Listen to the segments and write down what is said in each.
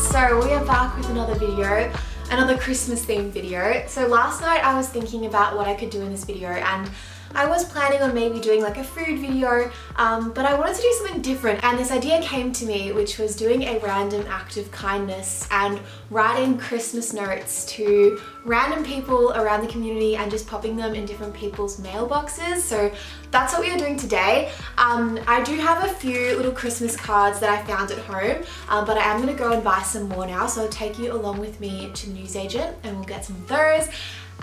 So we are back with another video, another Christmas themed video. So last night I was thinking about what I could do in this video, and I was planning on maybe doing like a food video, but I wanted to do something different, and this idea came to me, which was doing a random act of kindness and writing Christmas notes to random people around the community and just popping them in different people's mailboxes. So that's what we are doing today. I do have a few little Christmas cards that I found at home, but I am going to go and buy some more now, so I'll take you along with me to the newsagent and we'll get some of those.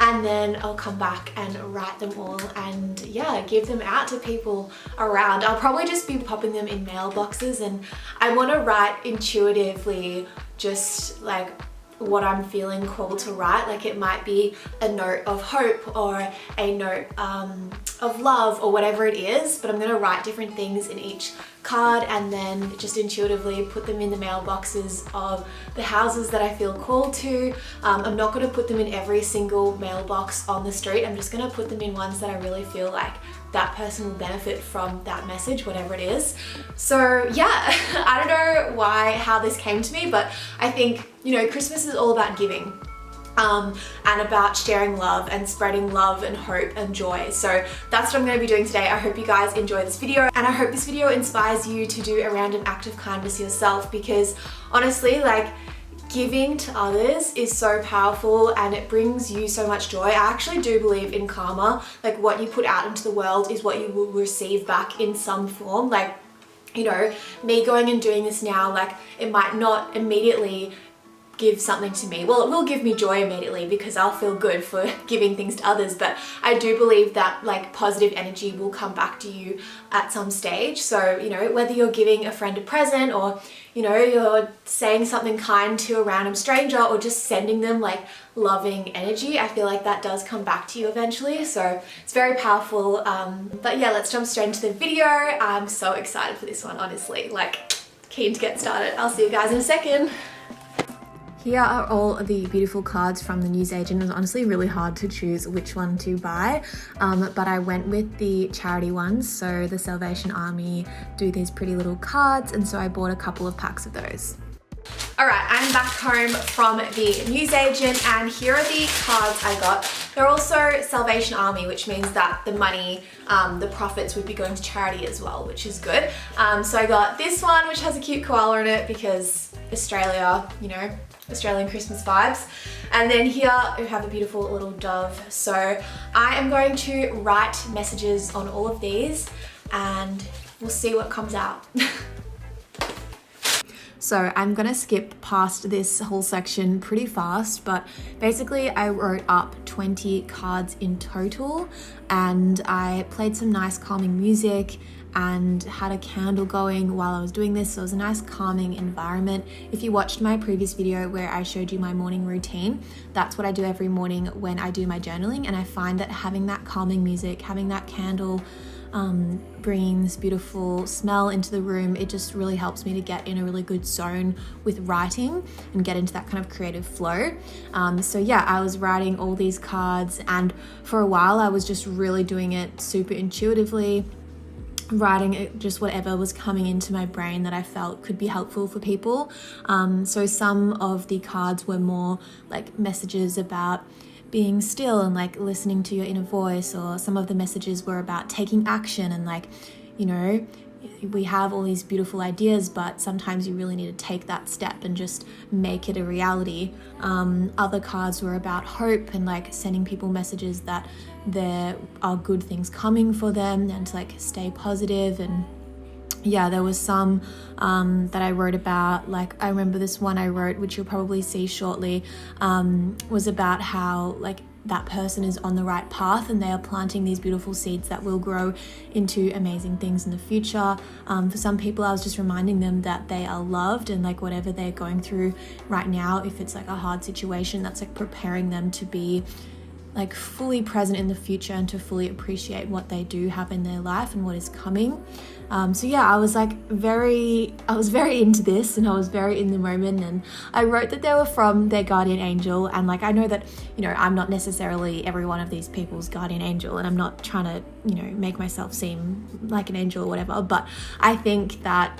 And then I'll come back and write them all and yeah, give them out to people around. I'll probably just be popping them in mailboxes, and I want to write intuitively, just like what I'm feeling called to write. Like it might be a note of hope or a note of love or whatever it is, but I'm going to write different things in each card and then just intuitively put them in the mailboxes of the houses that I feel called to. I'm not going to put them in every single mailbox on the street. I'm just going to put them in ones that I really feel like that person will benefit from that message, whatever it is. So yeah, I don't know how this came to me, but I think, you know, Christmas is all about giving. And about sharing love and spreading love and hope and joy. So that's what I'm going to be doing today. I hope you guys enjoy this video, and I hope this video inspires you to do a random act of kindness yourself, because honestly, like, giving to others is so powerful and it brings you so much joy. I actually do believe in karma. Like, what you put out into the world is what you will receive back in some form. Like, you know, me going and doing this now, like, it might not immediately give something to me. Well, it will give me joy immediately because I'll feel good for giving things to others, but I do believe that like positive energy will come back to you at some stage. So, you know, whether you're giving a friend a present, or, you know, you're saying something kind to a random stranger, or just sending them like loving energy, I feel like that does come back to you eventually. So it's very powerful. But yeah, let's jump straight into the video. I'm so excited for this one, honestly, like keen to get started. I'll see you guys in a second. Here are all of the beautiful cards from the newsagent. It was honestly really hard to choose which one to buy, but I went with the charity ones. So the Salvation Army do these pretty little cards, and so I bought a couple of packs of those. Alright, I'm back home from the newsagent, and here are the cards I got. They're also Salvation Army, which means that the money, the profits would be going to charity as well, which is good. So I got this one, which has a cute koala in it because Australia, you know, Australian Christmas vibes. And then here we have a beautiful little dove. So I am going to write messages on all of these and we'll see what comes out. So I'm gonna skip past this whole section pretty fast, but basically I wrote up 20 cards in total, and I played some nice calming music and had a candle going while I was doing this, so it was a nice calming environment. If you watched my previous video where I showed you my morning routine, that's what I do every morning when I do my journaling, and I find that having that calming music, having that candle, bringing this beautiful smell into the room, it just really helps me to get in a really good zone with writing and get into that kind of creative flow. So yeah, I was writing all these cards, and for a while I was just really doing it super intuitively, writing it, just whatever was coming into my brain that I felt could be helpful for people. So some of the cards were more like messages about being still and like listening to your inner voice, or some of the messages were about taking action and like, you know, we have all these beautiful ideas, but sometimes you really need to take that step and just make it a reality. Other cards were about hope and like sending people messages that there are good things coming for them and to like stay positive. And yeah, there was some that I wrote about, like I remember this one I wrote, which you'll probably see shortly, was about how like that person is on the right path and they are planting these beautiful seeds that will grow into amazing things in the future. For some people, I was just reminding them that they are loved, and like whatever they're going through right now, if it's like a hard situation, that's like preparing them to be like fully present in the future and to fully appreciate what they do have in their life and what is coming. So yeah, I was very into this, and I was very in the moment, and I wrote that they were from their guardian angel. And like, I know that, you know, I'm not necessarily every one of these people's guardian angel, and I'm not trying to, you know, make myself seem like an angel or whatever, but I think that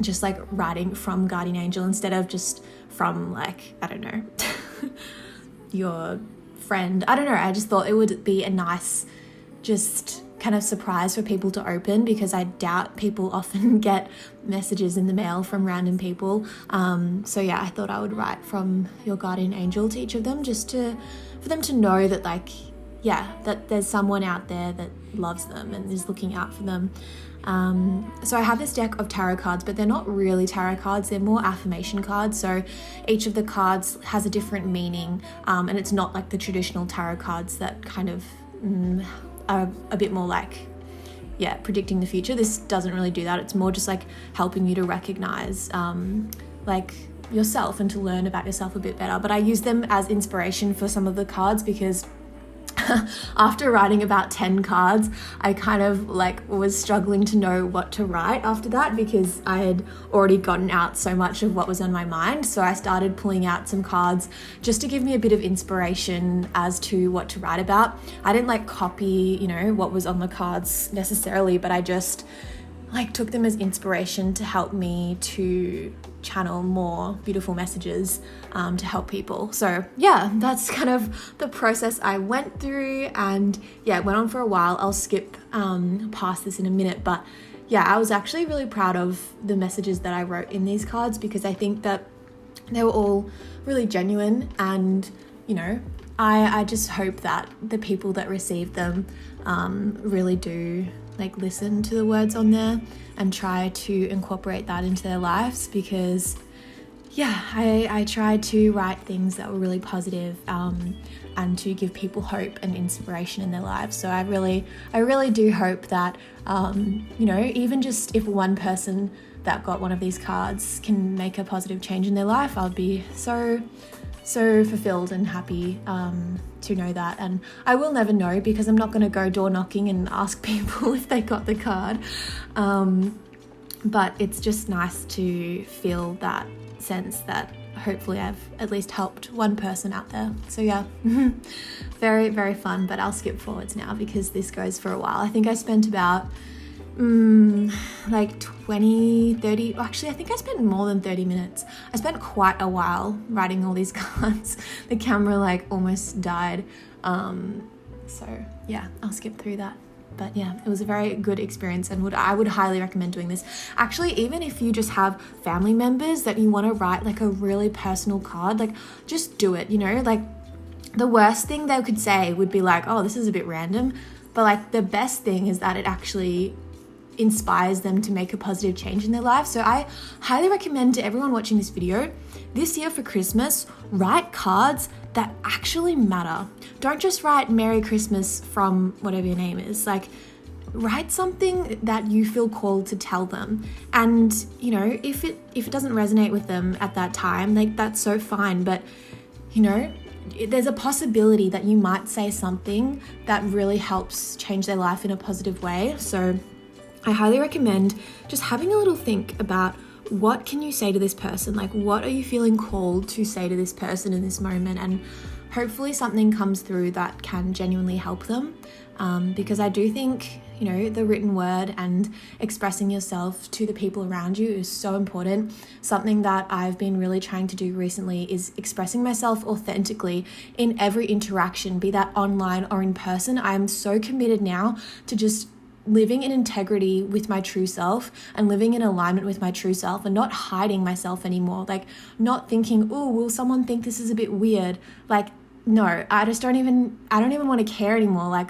just like writing from guardian angel instead of just from like, I don't know, your friend. I don't know, I just thought it would be a nice just kind of surprise for people to open, because I doubt people often get messages in the mail from random people. So yeah, I thought I would write from your guardian angel to each of them, just for them to know that like, yeah, that there's someone out there that loves them and is looking out for them. So I have this deck of tarot cards, but they're not really tarot cards, they're more affirmation cards. So each of the cards has a different meaning, and it's not like the traditional tarot cards that kind of are a bit more like, yeah, predicting the future. This doesn't really do that. It's more just like helping you to recognize like yourself and to learn about yourself a bit better. But I use them as inspiration for some of the cards, because after writing about 10 cards, I kind of like was struggling to know what to write after that, because I had already gotten out so much of what was on my mind. So I started pulling out some cards just to give me a bit of inspiration as to what to write about. I didn't like copy, you know, what was on the cards necessarily, but I just like took them as inspiration to help me to channel more beautiful messages to help people. So yeah, that's kind of the process I went through, and yeah, it went on for a while. I'll skip past this in a minute, but yeah, I was actually really proud of the messages that I wrote in these cards, because I think that they were all really genuine, and you know, I just hope that the people that receive them really do like listen to the words on there and try to incorporate that into their lives, because yeah, I tried to write things that were really positive, and to give people hope and inspiration in their lives. So I really do hope that you know, even just if one person that got one of these cards can make a positive change in their life, I'll be so fulfilled and happy to know that. And I will never know, because I'm not going to go door knocking and ask people if they got the card, but it's just nice to feel that sense that hopefully I've at least helped one person out there. So yeah, very, very fun. But I'll skip forwards now because this goes for a while. I think I spent about like 20-30, actually I think I spent more than 30 minutes. I spent quite a while writing all these cards. The camera like almost died, so yeah, I'll skip through that. But yeah, it was a very good experience, and I would highly recommend doing this. Actually, even if you just have family members that you want to write like a really personal card, like just do it, you know, like the worst thing they could say would be like, oh, this is a bit random, but like the best thing is that it actually inspires them to make a positive change in their life. So I highly recommend to everyone watching this video, this year for Christmas, write cards that actually matter. Don't just write Merry Christmas from whatever your name is. Like, write something that you feel called to tell them. And you know, if it doesn't resonate with them at that time, like that's so fine. But you know, there's a possibility that you might say something that really helps change their life in a positive way. So I highly recommend just having a little think about, what can you say to this person? Like, what are you feeling called to say to this person in this moment? And hopefully something comes through that can genuinely help them. Because I do think, you know, the written word and expressing yourself to the people around you is so important. Something that I've been really trying to do recently is expressing myself authentically in every interaction, be that online or in person. I'm so committed now to just living in integrity with my true self and living in alignment with my true self, and not hiding myself anymore. Like, not thinking, oh, will someone think this is a bit weird? Like, no, I don't even want to care anymore. Like,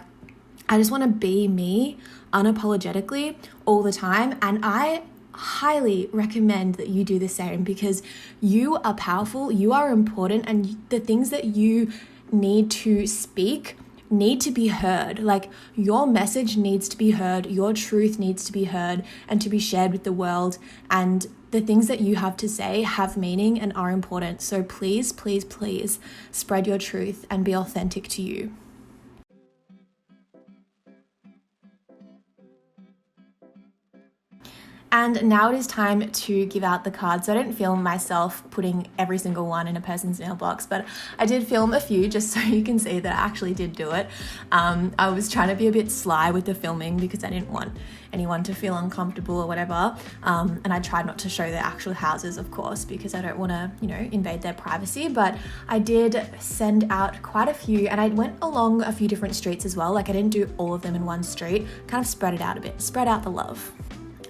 I just want to be me unapologetically all the time. And I highly recommend that you do the same, because you are powerful, you are important, and the things that you need to speak need to be heard. Like, your message needs to be heard, your truth needs to be heard and to be shared with the world, and the things that you have to say have meaning and are important. So please, please, please spread your truth and be authentic to you. And now it is time to give out the cards. So I didn't film myself putting every single one in a person's mailbox, but I did film a few just so you can see that I actually did do it. I was trying to be a bit sly with the filming because I didn't want anyone to feel uncomfortable or whatever. And I tried not to show their actual houses, of course, because I don't want to, invade their privacy. But I did send out quite a few, and I went along a few different streets as well. Like I didn't do all of them in one street, kind of spread it out a bit, spread out the love.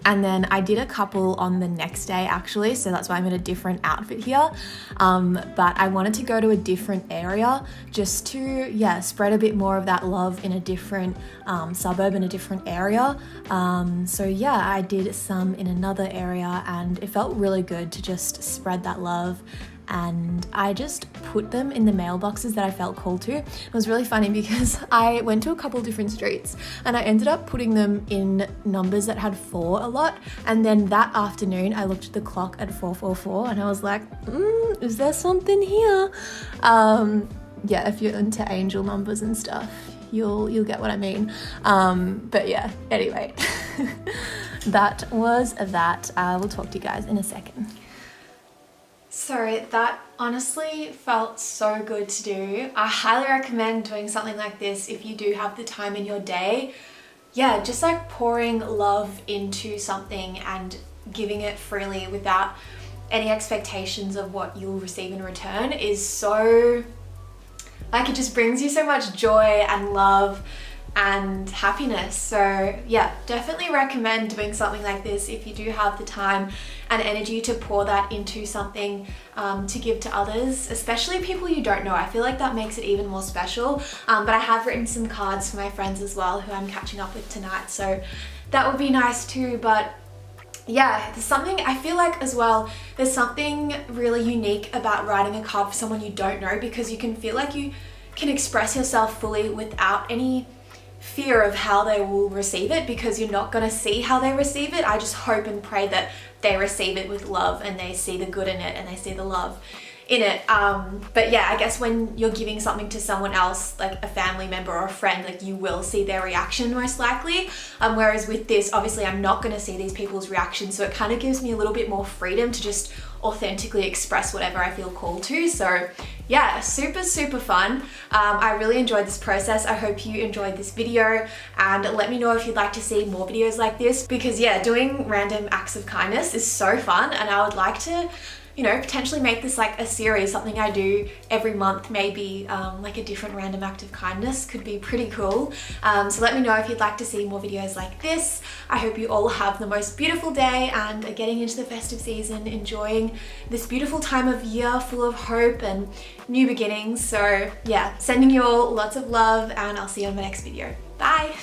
And then I did a couple on the next day actually, so that's why I'm in a different outfit here. But I wanted to go to a different area just to, spread a bit more of that love in a different suburb, in a different area. I did some in another area, and it felt really good to just spread that love. And I just put them in the mailboxes that I felt called to. It was really funny because I went to a couple different streets and I ended up putting them in numbers that had 4 a lot. And then that afternoon I looked at the clock at 444 and I was like, is there something here? If you're into angel numbers and stuff, you'll get what I mean. Anyway, that was that. I will talk to you guys in a second. So that honestly felt so good to do. I highly recommend doing something like this if you do have the time in your day. Yeah, just like pouring love into something and giving it freely without any expectations of what you'll receive in return is so, like, it just brings you so much joy and love and happiness. So yeah, definitely recommend doing something like this if you do have the time and energy to pour that into something to give to others, especially people you don't know. I feel like that makes it even more special. But I have written some cards for my friends as well who I'm catching up with tonight, so that would be nice too. But yeah, there's something, I feel like as well, there's something really unique about writing a card for someone you don't know, because you can feel like you can express yourself fully without any fear of how they will receive it, because you're not going to see how they receive it. I just hope and pray that they receive it with love and they see the good in it and they see the love in it. But yeah, I guess when you're giving something to someone else, like a family member or a friend, like you will see their reaction most likely. Whereas with this, obviously I'm not going to see these people's reactions, so it kind of gives me a little bit more freedom to just authentically express whatever I feel called to. So yeah, super fun. I really enjoyed this process. I hope you enjoyed this video, and let me know if you'd like to see more videos like this, because yeah, doing random acts of kindness is so fun, and I would like to potentially make this like a series, something I do every month, maybe like a different random act of kindness could be pretty cool. So let me know if you'd like to see more videos like this. I hope you all have the most beautiful day and are getting into the festive season, enjoying this beautiful time of year full of hope and new beginnings. So yeah, sending you all lots of love, and I'll see you on my next video. Bye!